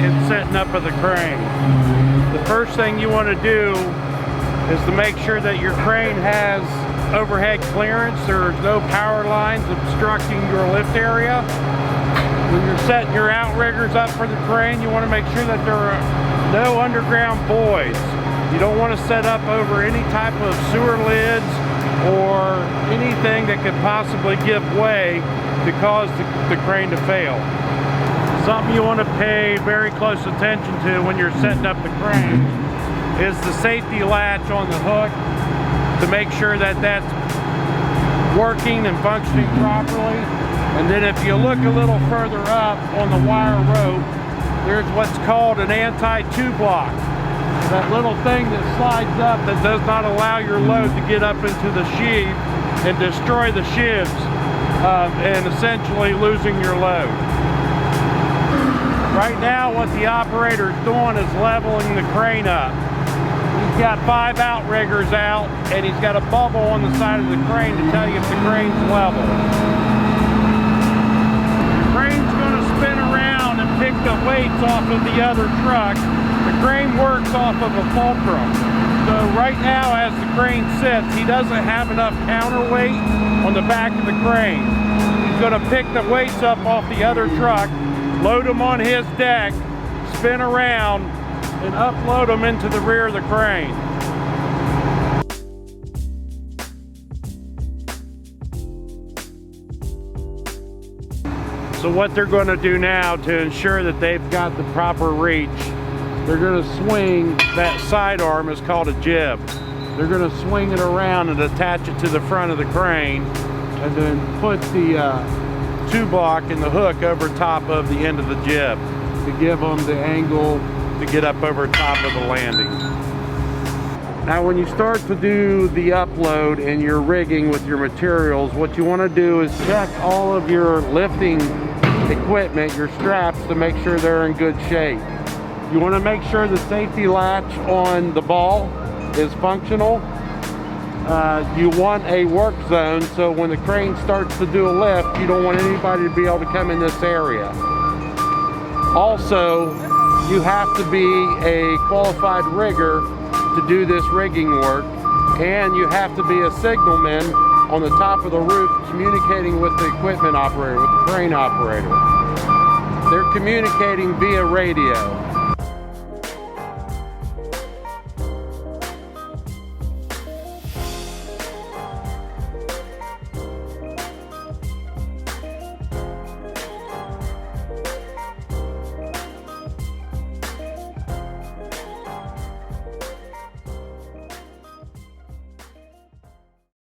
and setting up of the crane. The first thing you want to do is to make sure that your crane has overhead clearance. There's no power lines obstructing your lift area. When you're setting your outriggers up for the crane, you want to make sure that there are no underground voids. You don't want to set up over any type of sewer lids or anything that could possibly give way to cause the crane to fail. Something you want to pay very close attention to when you're setting up the crane is the safety latch on the hook, to make sure that that's working and functioning properly. And then if you look a little further up on the wire rope, there's what's called an Toolbox. That little thing that slides up that does not allow your load to get up into the sheave and destroy the sheaves and essentially losing your load. Right now what the operator is doing is leveling the crane up. He's got 5 outriggers out and he's got a bubble on the side of the crane to tell you if the crane's level. The crane's going to spin around and pick the weights off of the other truck. The crane works off of a fulcrum. So right now as the crane sits, he doesn't have enough counterweight on the back of the crane. He's going to pick the weights up off the other truck, load them on his deck, spin around, and upload them into the rear of the crane. So what they're going to do now to ensure that they've got the proper reach, they're going to swing that side arm, is called a jib. They're going to swing it around and attach it to the front of the crane, and then put the two-block and the hook over top of the end of the jib to give them the angle to get up over top of the landing. Now when you start to do the upload and you're rigging with your materials, what you want to do is check all of your lifting equipment, your straps, to make sure they're in good shape. You want to make sure the safety latch on the ball is functional. You want a work zone, so when the crane starts to do a lift, you don't want anybody to be able to come in this area. Also, you have to be a qualified rigger to do this rigging work, and you have to be a signalman on the top of the roof communicating with the equipment operator, with the crane operator. They're communicating via radio.